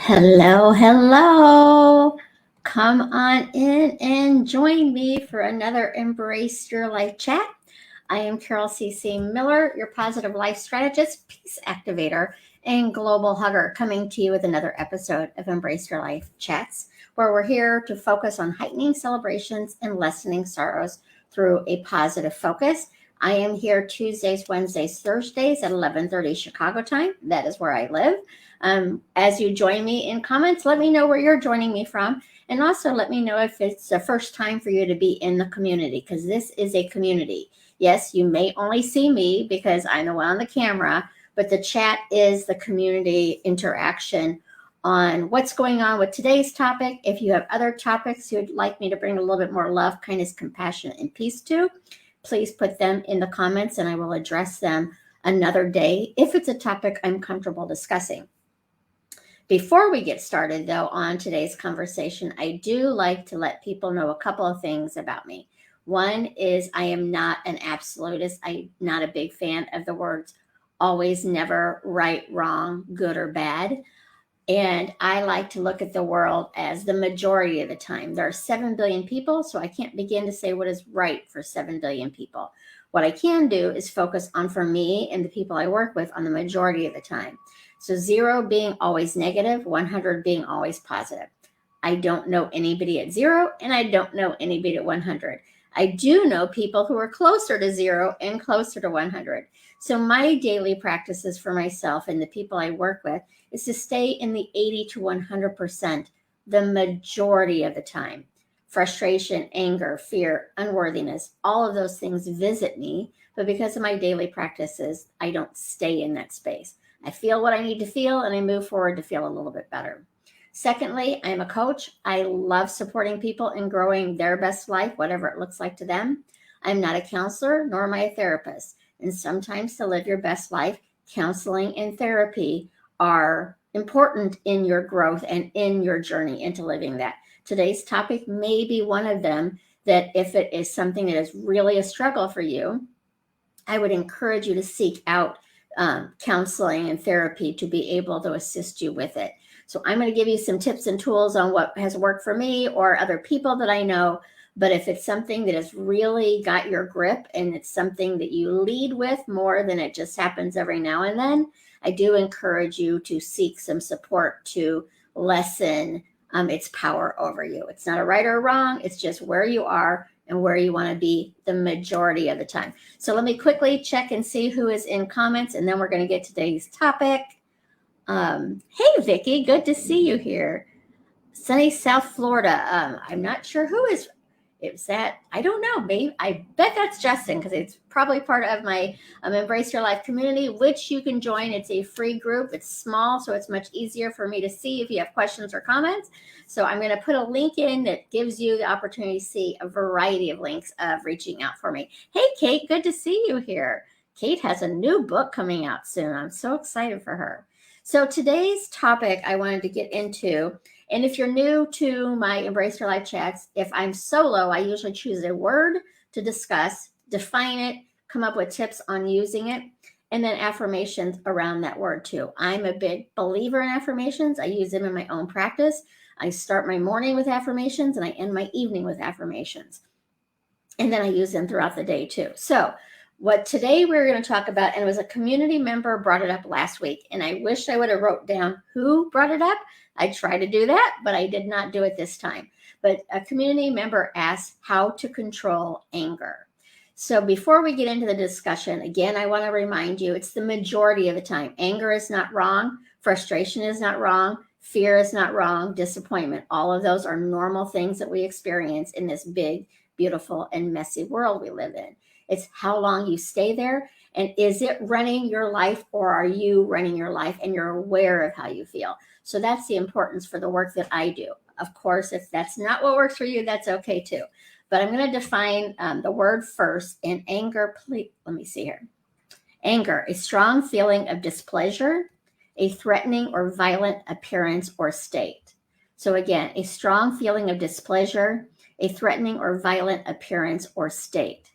Hello, hello. Come on in and join me for another Embrace Your Life chat. I am Carol C.C. Miller, your positive life strategist, peace activator, and global hugger, coming to you with another episode of Embrace Your Life chats, where we're here to focus on heightening celebrations and lessening sorrows through a positive focus. I am here Tuesdays, Wednesdays, Thursdays at 11:30 Chicago time. That is where I live. As you join me in comments, let me know where you're joining me from. And also let me know if it's the first time for you to be in the community, because this is a community. Yes, you may only see me because I'm the one on the camera, but the chat is the community interaction on what's going on with today's topic. If you have other topics you'd like me to bring a little bit more love, kindness, compassion, and peace to, please put them in the comments and I will address them another day if it's a topic I'm comfortable discussing. Before we get started, though, on today's conversation, I do like to let people know a couple of things about me. One is I am not an absolutist. I'm not a big fan of the words always, never, right, wrong, good, or bad. And I like to look at the world as the majority of the time. There are 7 billion people, so I can't begin to say what is right for 7 billion people. What I can do is focus on, for me and the people I work with, on the majority of the time. So 0 being always negative, 100 being always positive. I don't know anybody at 0, and I don't know anybody at 100. I do know people who are closer to 0 and closer to 100. So my daily practices for myself and the people I work with is to stay in the 80 to 100% the majority of the time. Frustration, anger, fear, unworthiness, all of those things visit me, but because of my daily practices, I don't stay in that space. I feel what I need to feel, and I move forward to feel a little bit better. Secondly, I'm a coach. I love supporting people in growing their best life, whatever it looks like to them. I'm not a counselor, nor am I a therapist. And sometimes to live your best life, counseling and therapy are important in your growth and in your journey into living that. Today's topic may be one of them, that if it is something that is really a struggle for you, I would encourage you to seek out counseling and therapy to be able to assist you with it. So I'm going to give you some tips and tools on what has worked for me or other people that I know. But if it's something that has really got your grip and it's something that you lead with more than it just happens every now and then, I do encourage you to seek some support to lessen its power over you. It's not a right or wrong. It's just where you are and where you want to be the majority of the time. So let me quickly check and see who is in comments, and then we're going to get to today's topic. Hey, Vicki, good to see you here. Sunny South Florida. I'm not sure who is that. I don't know. Maybe I bet that's Justin, because it's probably part of my Embrace Your Life community, which you can join. It's a free group. It's small, so it's much easier for me to see if you have questions or comments. So I'm going to put a link in that gives you the opportunity to see a variety of links of reaching out for me. Hey, Kate, good to see you here. Kate has a new book coming out soon. I'm so excited for her. So today's topic I wanted to get into, and if you're new to my Embrace Your Life chats, if I'm solo, I usually choose a word to discuss, define it, come up with tips on using it, and then affirmations around that word too. I'm a big believer in affirmations. I use them in my own practice. I start my morning with affirmations and I end my evening with affirmations. And then I use them throughout the day too. So what today we're going to talk about, and it was a community member brought it up last week, and I wish I would have wrote down who brought it up. I tried to do that, but I did not do it this time. But a community member asked how to control anger. So before we get into the discussion, again, I want to remind you, it's the majority of the time. Anger is not wrong. Frustration is not wrong. Fear is not wrong. Disappointment. All of those are normal things that we experience in this big, beautiful, and messy world we live in. It's how long you stay there, and is it running your life, or are you running your life and you're aware of how you feel? So that's the importance for the work that I do. Of course, if that's not what works for you, that's okay too. But I'm going to define the word first. In anger, please, let me see here. Anger, a strong feeling of displeasure, a threatening or violent appearance or state. So again, a strong feeling of displeasure, a threatening or violent appearance or state.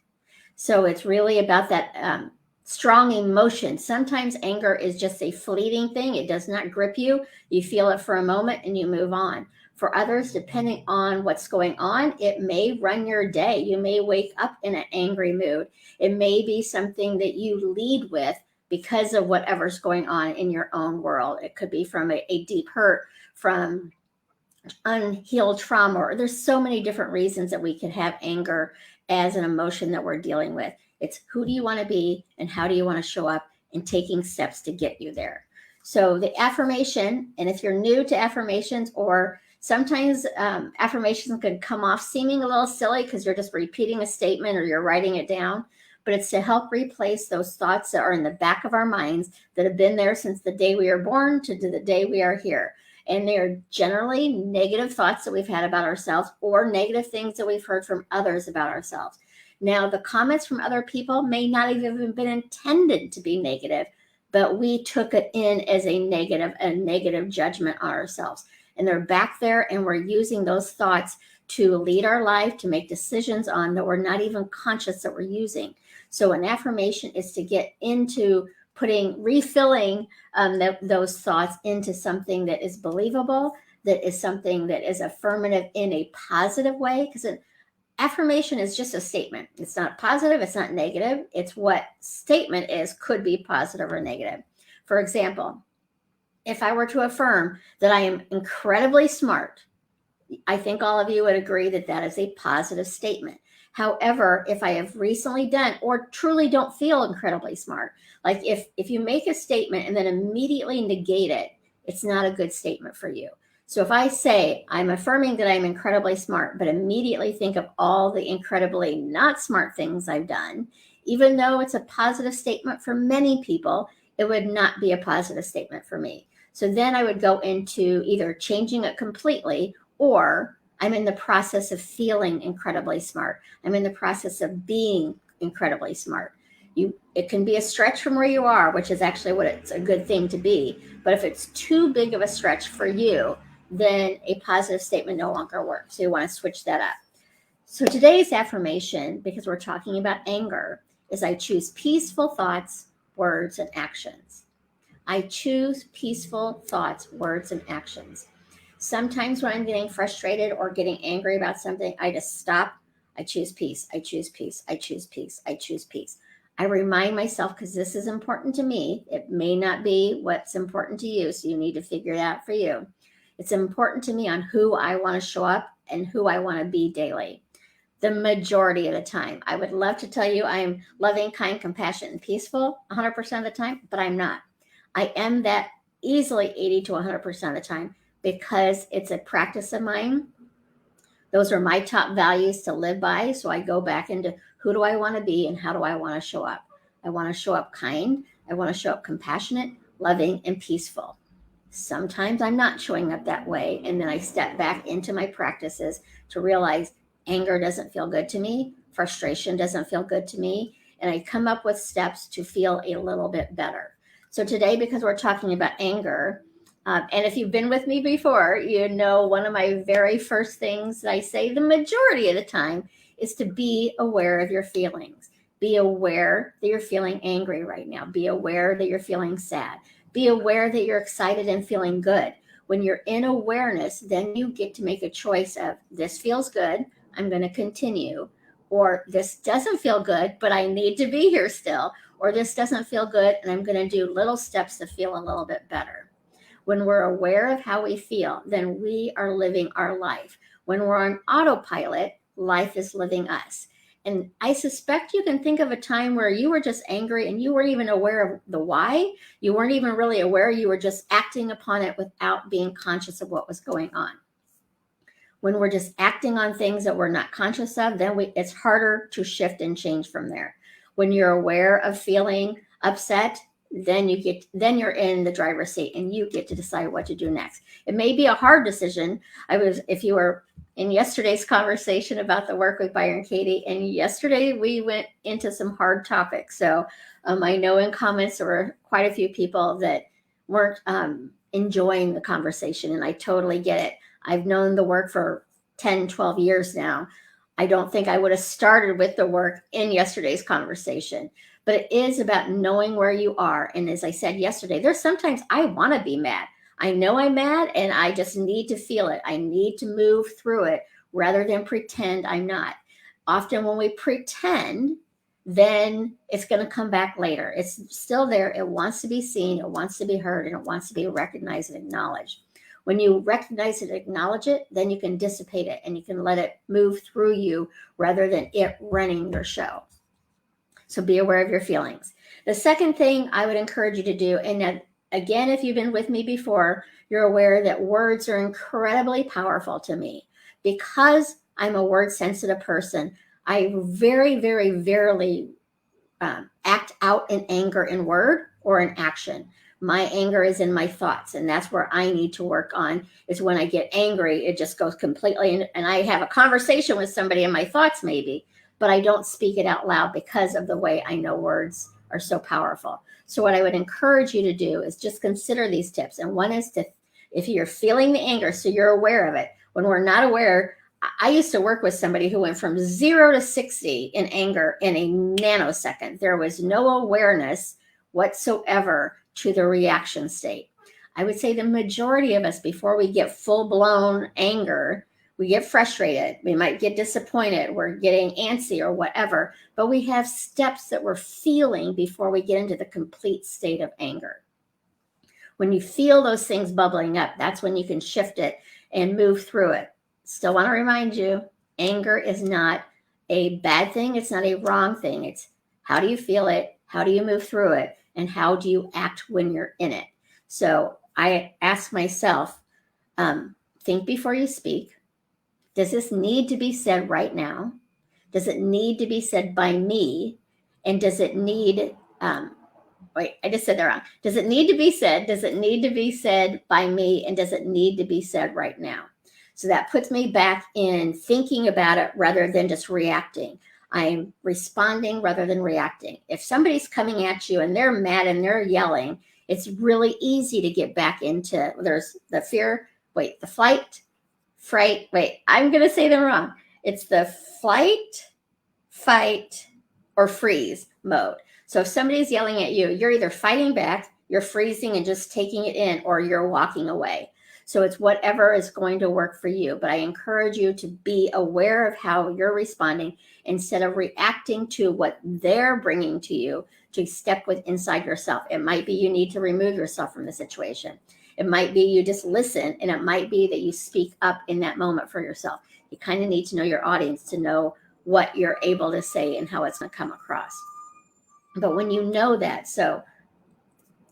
So it's really about that strong emotion. Sometimes anger is just a fleeting thing. It does not grip you. You feel it for a moment and you move on. For others, depending on what's going on, it may run your day. You may wake up in an angry mood. It may be something that you lead with because of whatever's going on in your own world. It could be from a deep hurt, from unhealed trauma, or there's so many different reasons that we can have anger as an emotion that we're dealing with. It's who do you want to be and how do you want to show up, and taking steps to get you there. So the affirmation, and if you're new to affirmations, or sometimes affirmations can come off seeming a little silly because you're just repeating a statement or you're writing it down, but it's to help replace those thoughts that are in the back of our minds that have been there since the day we were born to the day we are here. And they're generally negative thoughts that we've had about ourselves, or negative things that we've heard from others about ourselves. Now, the comments from other people may not have even been intended to be negative, but we took it in as a negative judgment on ourselves. And they're back there, and we're using those thoughts to lead our life, to make decisions on that we're not even conscious that we're using. So an affirmation is to get into refilling those thoughts into something that is believable, that is something that is affirmative in a positive way. Because an affirmation is just a statement. It's not positive, it's not negative. It's what statement is, could be positive or negative. For example, if I were to affirm that I am incredibly smart, I think all of you would agree that that is a positive statement. However, if I have recently done or truly don't feel incredibly smart, like if you make a statement and then immediately negate it, it's not a good statement for you. So if I say I'm affirming that I'm incredibly smart, but immediately think of all the incredibly not smart things I've done, even though it's a positive statement for many people, it would not be a positive statement for me. So then I would go into either changing it completely, or I'm in the process of feeling incredibly smart. I'm in the process of being incredibly smart. It can be a stretch from where you are, which is actually what it's a good thing to be. But if it's too big of a stretch for you, then a positive statement no longer works. So you want to switch that up. So today's affirmation, because we're talking about anger, is I choose peaceful thoughts, words, and actions. I choose peaceful thoughts, words, and actions. Sometimes when I'm getting frustrated or getting angry about something, I just stop. I choose peace. I choose peace. I choose peace. I choose peace. I remind myself, because this is important to me. It may not be what's important to you, so you need to figure it out for you. It's important to me on who I want to show up and who I want to be daily. The majority of the time. I would love to tell you I'm loving, kind, compassionate, and peaceful 100% of the time, but I'm not. I am that easily 80 to 100% of the time, because it's a practice of mine. Those are my top values to live by. So I go back into who do I want to be and how do I want to show up? I want to show up kind. I want to show up compassionate, loving, and peaceful. Sometimes I'm not showing up that way. And then I step back into my practices to realize anger doesn't feel good to me. Frustration doesn't feel good to me. And I come up with steps to feel a little bit better. So today, because we're talking about anger, and if you've been with me before, you know one of my very first things that I say the majority of the time is to be aware of your feelings. Be aware that you're feeling angry right now. Be aware that you're feeling sad. Be aware that you're excited and feeling good. When you're in awareness, then you get to make a choice of this feels good, I'm going to continue, or this doesn't feel good, but I need to be here still, or this doesn't feel good and I'm going to do little steps to feel a little bit better. When we're aware of how we feel, then we are living our life. When we're on autopilot, life is living us. And I suspect you can think of a time where you were just angry and you weren't even aware of the why. You weren't even really aware. You were just acting upon it without being conscious of what was going on. When we're just acting on things that we're not conscious of, then it's harder to shift and change from there. When you're aware of feeling upset, then you're in the driver's seat and you get to decide what to do next. It may be a hard decision. If you were in yesterday's conversation about the work with Byron Katie, and yesterday we went into some hard topics. So I know in comments there were quite a few people that weren't enjoying the conversation, and I totally get it. I've known the work for 10, 12 years now. I don't think I would have started with the work in yesterday's conversation. but it is about knowing where you are. And as I said yesterday, there's sometimes I want to be mad. I know I'm mad and I just need to feel it. I need to move through it rather than pretend I'm not. Often when we pretend, then it's going to come back later. It's still there. It wants to be seen. It wants to be heard, and it wants to be recognized and acknowledged. When you recognize it, acknowledge it, then you can dissipate it and you can let it move through you rather than it running your show. So be aware of your feelings. The second thing I would encourage you to do, and again, if you've been with me before, you're aware that words are incredibly powerful to me. Because I'm a word-sensitive person, I very, very rarely act out in anger in word or in action. My anger is in my thoughts, and that's where I need to work on, is when I get angry, it just goes completely in, and I have a conversation with somebody in my thoughts maybe, but I don't speak it out loud because of the way I know words are so powerful. So what I would encourage you to do is just consider these tips. And one is to, if you're feeling the anger, so you're aware of it. When we're not aware, I used to work with somebody who went from 0 to 60 in anger in a nanosecond. There was no awareness whatsoever to the reaction state. I would say the majority of us, before we get full-blown anger, we get frustrated, we might get disappointed, we're getting antsy or whatever, but we have steps that we're feeling before we get into the complete state of anger. When you feel those things bubbling up, that's when you can shift it and move through it. Still want to remind you, anger is not a bad thing. It's not a wrong thing. It's how do you feel it? How do you move through it? And how do you act when you're in it? So I ask myself, think before you speak. Does this need to be said right now? Does it need to be said by me? And does it need, wait, I just said that wrong. Does it need to be said? Does it need to be said by me? And does it need to be said right now? So that puts me back in thinking about it rather than just reacting. I'm responding rather than reacting. If somebody's coming at you and they're mad and they're yelling, it's really easy to get back into, there's the fear, wait, the flight, fright, wait, I'm going to say them wrong. It's the flight, fight, or freeze mode. So if somebody's yelling at you, you're either fighting back, you're freezing and just taking it in, or you're walking away. So it's whatever is going to work for you. But I encourage you to be aware of how you're responding instead of reacting to what they're bringing to you, to step with inside yourself. It might be you need to remove yourself from the situation. It might be you just listen, and it might be that you speak up in that moment for yourself. You kind of need to know your audience to know what you're able to say and how it's going to come across. But when you know that, so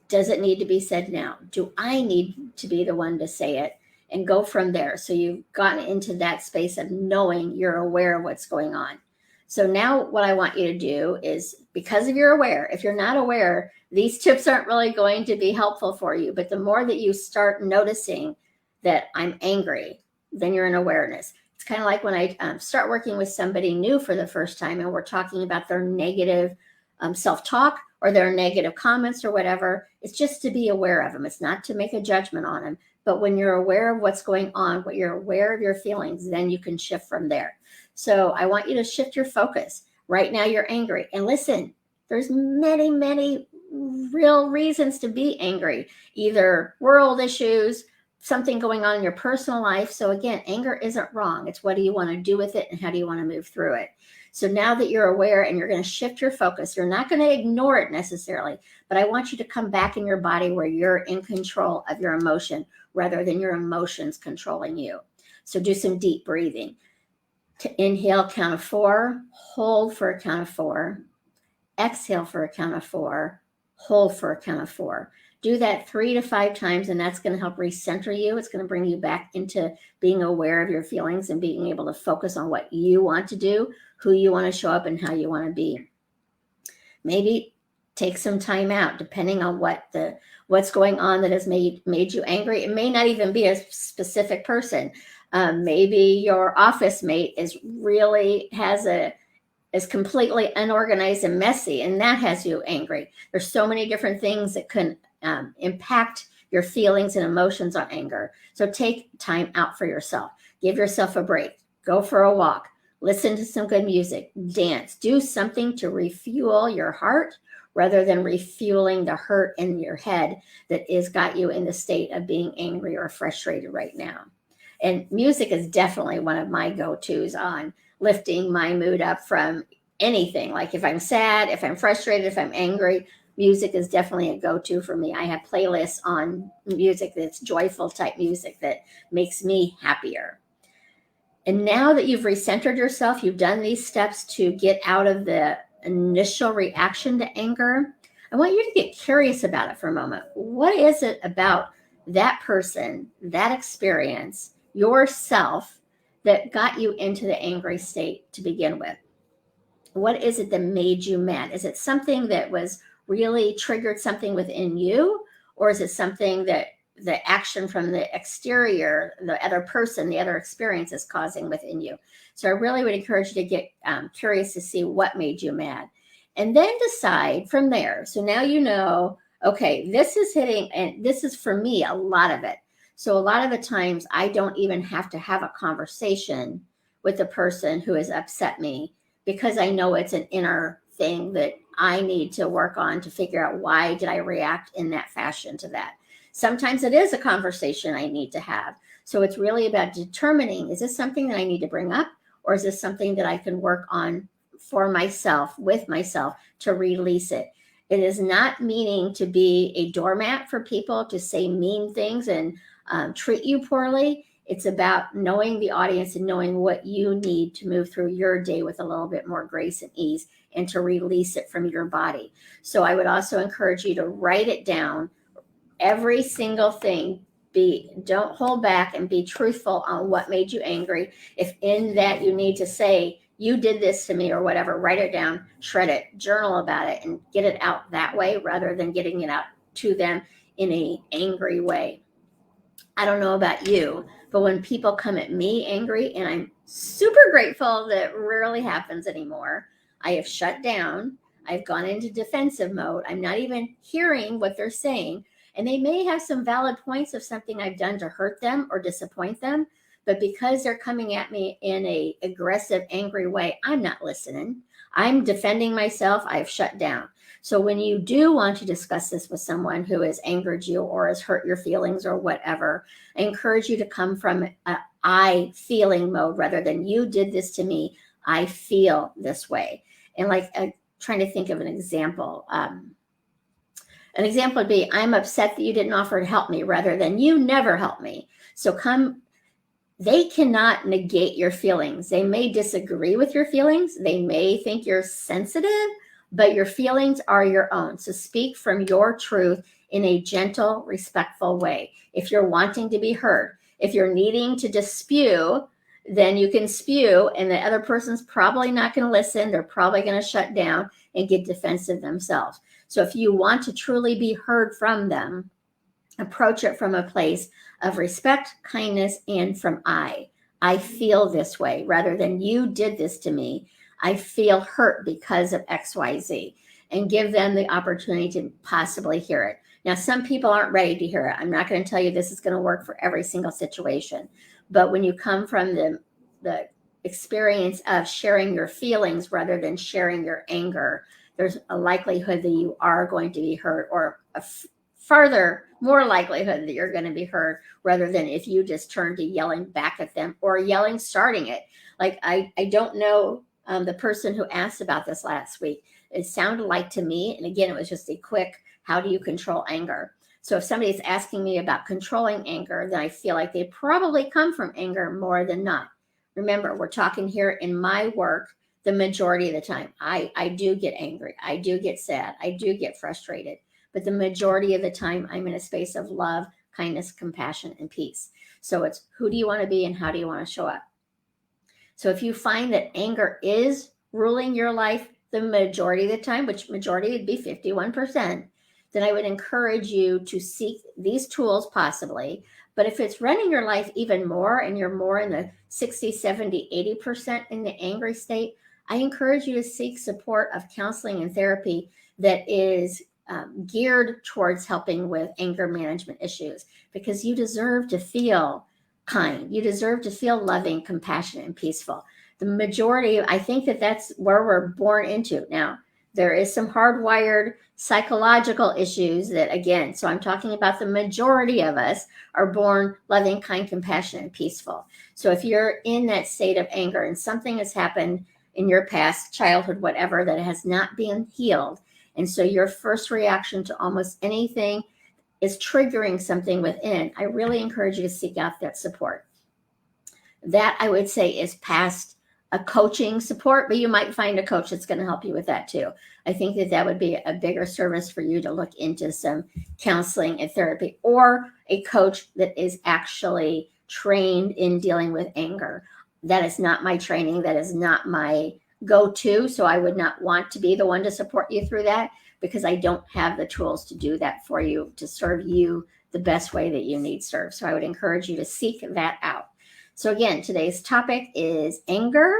does it need to be said now? Do I need to be the one to say it? And go from there. So you've gotten into that space of knowing you're aware of what's going on. So now what I want you to do is, because if you're aware, if you're not aware, these tips aren't really going to be helpful for you. But the more that you start noticing that I'm angry, then you're in awareness. It's kind of like when I start working with somebody new for the first time and we're talking about their negative self-talk or their negative comments or whatever. It's just to be aware of them. It's not to make a judgment on them. But when you're aware of what's going on, when you're aware of your feelings, then you can shift from there. So I want you to shift your focus. Right now you're angry. And listen, there's many, many real reasons to be angry. Either world issues, something going on in your personal life. So again, anger isn't wrong. It's what do you want to do with it and how do you want to move through it? So now that you're aware and you're going to shift your focus, you're not going to ignore it necessarily, but I want you to come back in your body where you're in control of your emotion rather than your emotions controlling you. So do some deep breathing. To inhale, count of 4, hold for a count of 4, exhale for a count of 4, hold for a count of 4. Do that 3 to 5 times, and that's going to help recenter you. It's going to bring you back into being aware of your feelings and being able to focus on what you want to do, who you want to show up, and how you want to be. Maybe take some time out, depending on what's going on that has made you angry. It may not even be a specific person. Maybe your office mate is completely unorganized and messy, and that has you angry. There's so many different things that can impact your feelings and emotions on anger. So take time out for yourself. Give yourself a break. Go for a walk. Listen to some good music, dance, do something to refuel your heart rather than refueling the hurt in your head that is got you in the state of being angry or frustrated right now. And music is definitely one of my go-tos on lifting my mood up from anything. Like if I'm sad, if I'm frustrated, if I'm angry, music is definitely a go-to for me. I have playlists on music that's joyful type music that makes me happier. And now that you've recentered yourself, you've done these steps to get out of the initial reaction to anger, I want you to get curious about it for a moment. What is it about that person, that experience, yourself, that got you into the angry state to begin with? What is it that made you mad? Is it something that was really triggered something within you? Or is it something that the action from the exterior, the other person, the other experience is causing within you? So I really would encourage you to get curious to see what made you mad. And then decide from there. So now you know, okay, this is hitting, and this is for me, a lot of it. So a lot of the times I don't even have to have a conversation with the person who has upset me, because I know it's an inner thing that I need to work on to figure out why did I react in that fashion to that. Sometimes it is a conversation I need to have. So it's really about determining, is this something that I need to bring up, or is this something that I can work on for myself, with myself, to release it? It is not meaning to be a doormat for people to say mean things and treat you poorly. It's about knowing the audience and knowing what you need to move through your day with a little bit more grace and ease, and to release it from your body. So I would also encourage you to write it down, every single thing. Don't hold back, and be truthful on what made you angry. If in that you need to say, you did this to me or whatever, write it down, shred it, journal about it, and get it out that way rather than getting it out to them in an angry way. I don't know about you, but when people come at me angry, and I'm super grateful that rarely happens anymore, I have shut down. I've gone into defensive mode. I'm not even hearing what they're saying. And they may have some valid points of something I've done to hurt them or disappoint them. But because they're coming at me in a aggressive, angry way, I'm not listening. I'm defending myself. I've shut down. So when you do want to discuss this with someone who has angered you or has hurt your feelings or whatever, I encourage you to come from an I feeling mode rather than you did this to me. I feel this way. And like trying to think of an example. An example would be, I'm upset that you didn't offer to help me, rather than you never help me. So they cannot negate your feelings. They may disagree with your feelings. They may think you're sensitive, but your feelings are your own. So speak from your truth in a gentle, respectful way. If you're wanting to be heard, if you're needing to just spew, then you can spew, and the other person's probably not going to listen. They're probably going to shut down and get defensive themselves. So if you want to truly be heard from them, approach it from a place of respect, kindness, and from I feel this way, rather than you did this to me. I feel hurt because of XYZ, and give them the opportunity to possibly hear it. Now, some people aren't ready to hear it. I'm not going to tell you this is going to work for every single situation. But when you come from the experience of sharing your feelings rather than sharing your anger, there's a likelihood that you are going to be heard, or a farther more likelihood that you're going to be heard, rather than if you just turn to yelling back at them or yelling, starting it. Like I don't know the person who asked about this last week. It sounded like to me, and again, it was just a quick, how do you control anger? So if somebody's asking me about controlling anger, then I feel like they probably come from anger more than not. Remember, we're talking here in my work, the majority of the time, I do get angry. I do get sad. I do get frustrated. But the majority of the time, I'm in a space of love, kindness, compassion, and peace. So it's, who do you want to be and how do you want to show up? So if you find that anger is ruling your life the majority of the time, which majority would be 51%, then I would encourage you to seek these tools possibly. But if it's running your life even more, and you're more in the 60, 70, 80% in the angry state, I encourage you to seek support of counseling and therapy that is geared towards helping with anger management issues, because you deserve to feel kind. You deserve to feel loving, compassionate, and peaceful. the majority, I think that's where we're born into. Now, there is some hardwired psychological issues that, again, so I'm talking about the majority of us are born loving, kind, compassionate, and peaceful. So if you're in that state of anger and something has happened in your past, childhood, whatever, that has not been healed, and so your first reaction to almost anything is triggering something within, I really encourage you to seek out that support. That, I would say, is past a coaching support, but you might find a coach that's going to help you with that too. I think that would be a bigger service for you to look into some counseling and therapy, or a coach that is actually trained in dealing with anger. That is not my training. That is not my go-to. So I would not want to be the one to support you through that, because I don't have the tools to do that for you, to serve you the best way that you need served. So I would encourage you to seek that out. So again, today's topic is anger.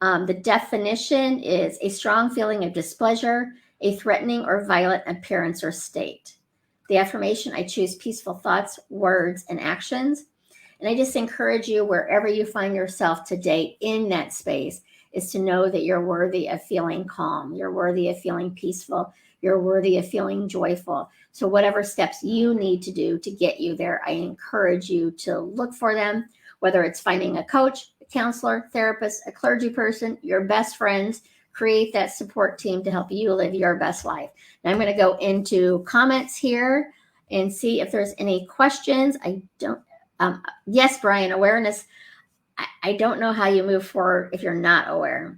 The definition is a strong feeling of displeasure, a threatening or violent appearance or state. The affirmation: I choose peaceful thoughts, words, and actions. And I just encourage you, wherever you find yourself today in that space, is to know that you're worthy of feeling calm. You're worthy of feeling peaceful. You're worthy of feeling joyful. So whatever steps you need to do to get you there, I encourage you to look for them. Whether it's finding a coach, a counselor, therapist, a clergy person, your best friends, create that support team to help you live your best life. Now I'm going to go into comments here and see if there's any questions. Yes, Brian, awareness. I don't know how you move forward if you're not aware.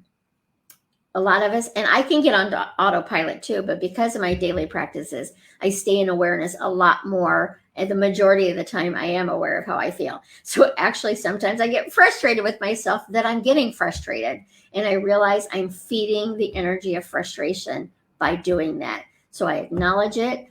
A lot of us, and I can get on autopilot too, but because of my daily practices, I stay in awareness a lot more. And the majority of the time I am aware of how I feel. So actually, sometimes I get frustrated with myself that I'm getting frustrated. And I realize I'm feeding the energy of frustration by doing that. So I acknowledge it.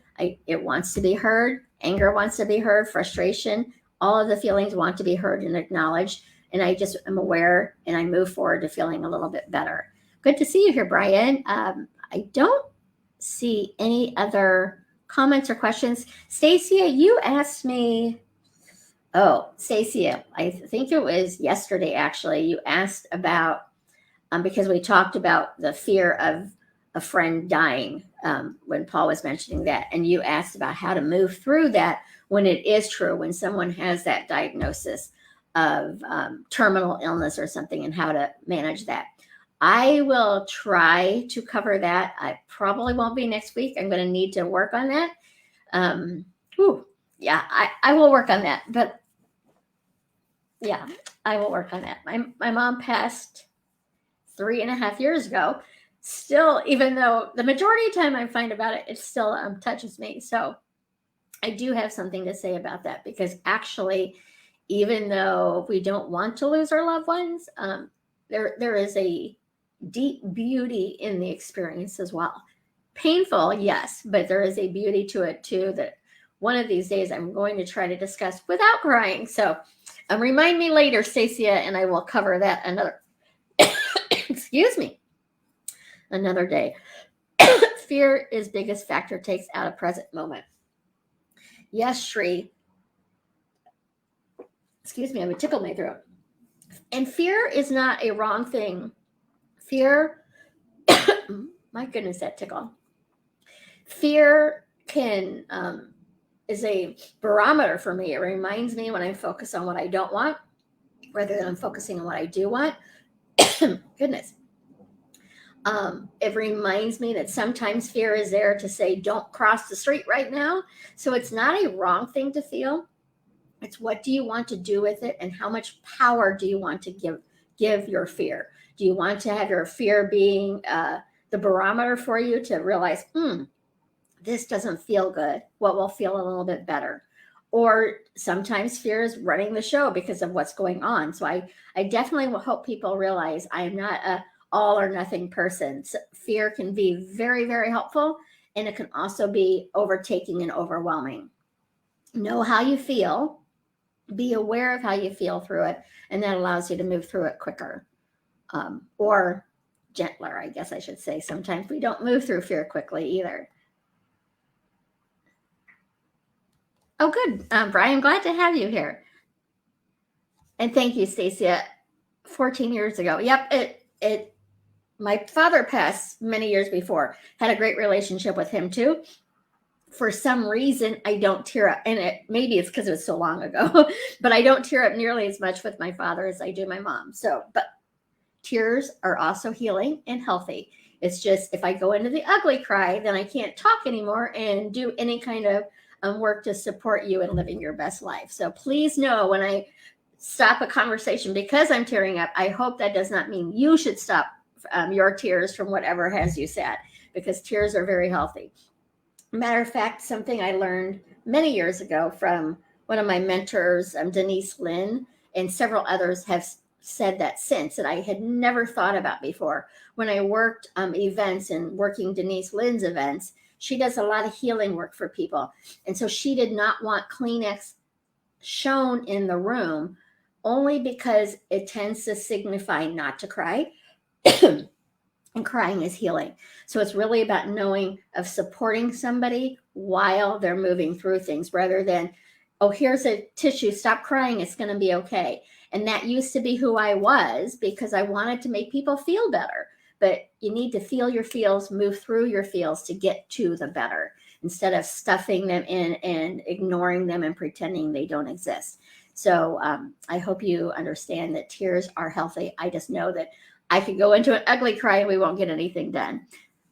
It wants to be heard. Anger wants to be heard. Frustration, all of the feelings want to be heard and acknowledged. And I just am aware, and I move forward to feeling a little bit better. Good to see you here, Brian. I don't see any other comments or questions. Stacia, you asked me, Stacia, I think it was yesterday, actually, you asked about, because we talked about the fear of a friend dying when Paul was mentioning that, and you asked about how to move through that when it is true, when someone has that diagnosis of terminal illness or something, and how to manage that. I will try to cover that. I probably won't be next week. I'm going to need to work on that. I will work on that. But yeah, I will work on that. My mom passed 3.5 years ago. Still, even though the majority of the time I find about it, it still touches me. So I do have something to say about that, because actually, even though we don't want to lose our loved ones, there is a deep beauty in the experience as well. Painful, yes, but there is a beauty to it too, that one of these days I'm going to try to discuss without crying. So remind me later, Stacia, and I will cover that another excuse me, another day. Fear is biggest factor takes out of present moment. Yes, Shri. Excuse me, I would tickle my throat. And fear is not a wrong thing. Fear, my goodness, that tickle. Fear is a barometer for me. It reminds me when I'm focused on what I don't want, rather than I'm focusing on what I do want. Goodness. It reminds me that sometimes fear is there to say, don't cross the street right now. So it's not a wrong thing to feel. It's what do you want to do with it, and how much power do you want to give your fear? Do you want to have your fear being the barometer for you to realize, this doesn't feel good. What will feel a little bit better? Or sometimes fear is running the show because of what's going on. So I definitely will hope people realize I am not a all or nothing person. So fear can be very, very helpful, and it can also be overtaking and overwhelming. Know how you feel. Be aware of how you feel through it, and that allows you to move through it quicker, or gentler, I guess I should say. Sometimes we don't move through fear quickly either. Oh, good. Brian, glad to have you here. And thank you, Stacia. 14 years ago. Yep, my father passed many years before. Had a great relationship with him too. For some reason, I don't tear up, and maybe it's because it was so long ago, but I don't tear up nearly as much with my father as I do my mom. So, but tears are also healing and healthy. It's just if I go into the ugly cry, then I can't talk anymore and do any kind of work to support you in living your best life. So please know when I stop a conversation because I'm tearing up, I hope that does not mean you should stop your tears from whatever has you sad, because tears are very healthy. Matter of fact, something I learned many years ago from one of my mentors, Denise Lynn, and several others have said that since, that I had never thought about before. When I worked events and working Denise Lynn's events, she does a lot of healing work for people. And so she did not want Kleenex shown in the room, only because it tends to signify not to cry. And crying is healing. So it's really about knowing of supporting somebody while they're moving through things, rather than, oh, here's a tissue, stop crying, it's going to be okay. And that used to be who I was, because I wanted to make people feel better. But you need to feel your feels, move through your feels to get to the better, instead of stuffing them in and ignoring them and pretending they don't exist. So I hope you understand that tears are healthy. I just know that I could go into an ugly cry and we won't get anything done.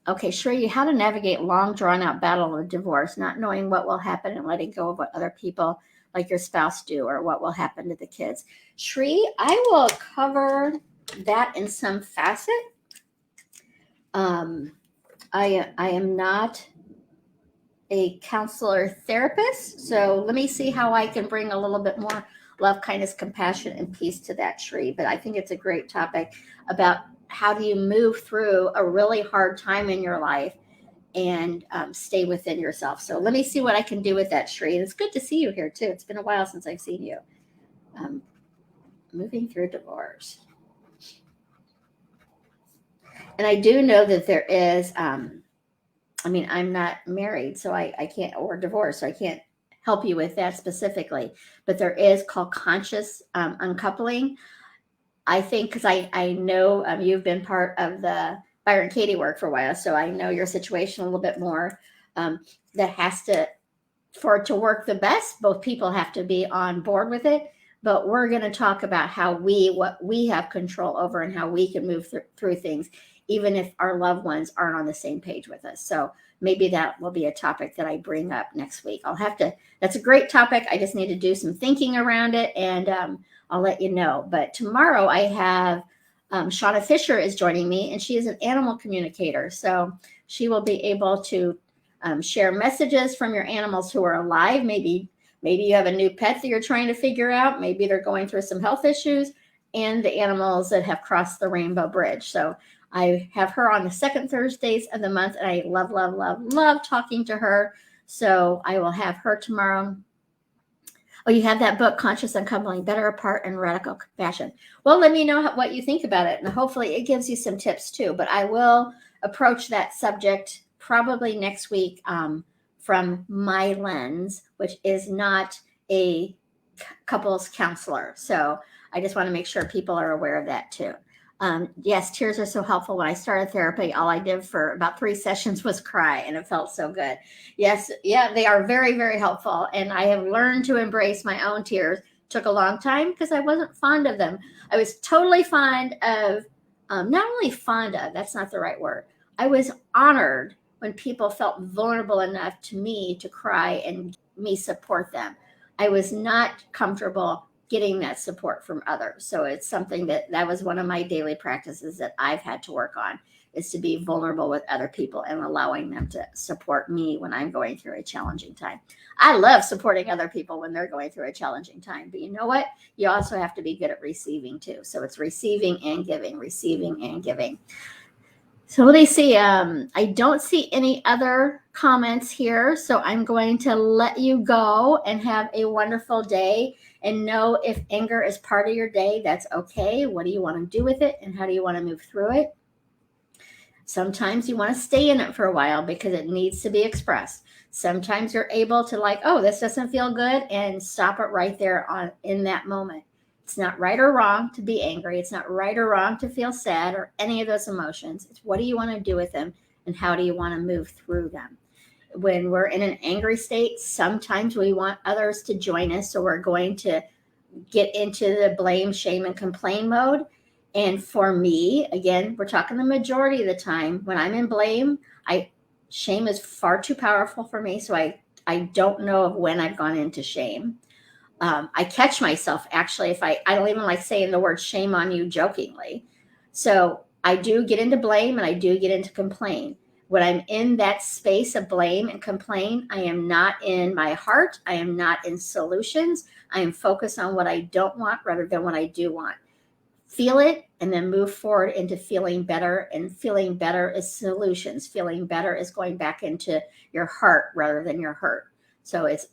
Okay, Shri, how to navigate long, drawn-out battle of divorce, not knowing what will happen and letting go of what other people like your spouse do, or what will happen to the kids. Shri, I will cover that in some facet. I am not a counselor therapist, so let me see how I can bring a little bit more love, kindness, compassion, and peace to that, Shri. But I think it's a great topic about how do you move through a really hard time in your life and stay within yourself. So let me see what I can do with that, Shri. And it's good to see you here too. It's been a while since I've seen you. Moving through divorce. And I do know that there is, I'm not married, so I can't, or divorced, so I can't help you with that specifically. But there is called conscious uncoupling. I think, because I know you've been part of the Byron Katie work for a while, so I know your situation a little bit more. That has to, for it to work the best, both people have to be on board with it. But we're going to talk about what we have control over and how we can move through things, even if our loved ones aren't on the same page with us. So maybe that will be a topic that I bring up next week. That's a great topic. I just need to do some thinking around it, and I'll let you know. But tomorrow I have Shauna Fisher is joining me, and she is an animal communicator. So she will be able to share messages from your animals who are alive. Maybe you have a new pet that you're trying to figure out. Maybe they're going through some health issues, and the animals that have crossed the rainbow bridge. So I have her on the second Thursdays of the month, and I love, love, love, love talking to her. So I will have her tomorrow. Oh, you have that book, Conscious Uncoupling, Better Apart and Radical Compassion. Well, let me know what you think about it, and hopefully it gives you some tips too. But I will approach that subject probably next week from my lens, which is not a couples counselor. So I just want to make sure people are aware of that too. Yes, tears are so helpful. When I started therapy, all I did for about 3 sessions was cry, and it felt so good. Yes, yeah, they are very, very helpful. And I have learned to embrace my own tears. Took a long time because I wasn't fond of them. I was totally fond of, not only fond of, that's not the right word. I was honored when people felt vulnerable enough to me to cry and me support them. I was not comfortable getting that support from others. So it's something that was one of my daily practices that I've had to work on, is to be vulnerable with other people and allowing them to support me when I'm going through a challenging time. I love supporting other people when they're going through a challenging time, but you know what? You also have to be good at receiving too. So it's receiving and giving, receiving and giving. So let me see. I don't see any other comments here. So I'm going to let you go and have a wonderful day. And know if anger is part of your day, that's okay. What do you want to do with it? And how do you want to move through it? Sometimes you want to stay in it for a while because it needs to be expressed. Sometimes you're able to, like, oh, this doesn't feel good, and stop it right there in that moment. It's not right or wrong to be angry. It's not right or wrong to feel sad or any of those emotions. It's what do you want to do with them and how do you want to move through them? When we're in an angry state, sometimes we want others to join us. So we're going to get into the blame, shame, and complain mode. And for me, again, we're talking the majority of the time, when I'm in blame, shame is far too powerful for me. So I don't know of when I've gone into shame. I catch myself actually if I don't even like saying the word shame on you jokingly. So I do get into blame and I do get into complain. When I'm in that space of blame and complain, I am not in my heart. I am not in solutions. I am focused on what I don't want rather than what I do want. Feel it and then move forward into feeling better. And feeling better is solutions. Feeling better is going back into your heart rather than your hurt. So it's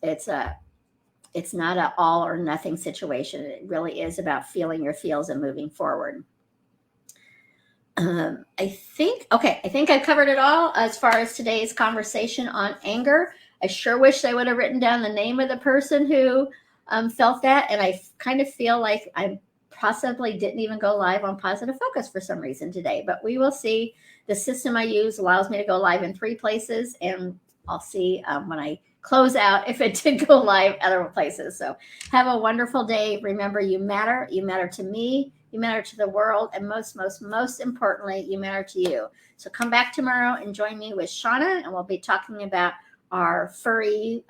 not an all or nothing situation. It really is about feeling your feels and moving forward. I think I've covered it all as far as today's conversation on anger. I sure wish I would have written down the name of the person who felt that. And I kind of feel like I possibly didn't even go live on Positive Focus for some reason today, but we will see. The system I use allows me to go live in 3 places, and I'll see when I close out if it did go live other places. So have a wonderful day. Remember, you matter. You matter to me. You matter to the world. And most importantly, you matter to you. So come back tomorrow and join me with Shauna, and we'll be talking about our furry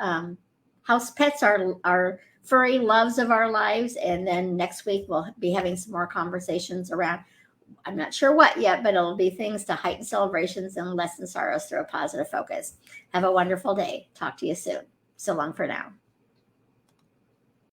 house pets, our furry loves of our lives. And then next week, we'll be having some more conversations around, I'm not sure what yet, but it'll be things to heighten celebrations and lessen sorrows through a positive focus. Have a wonderful day. Talk to you soon. So long for now.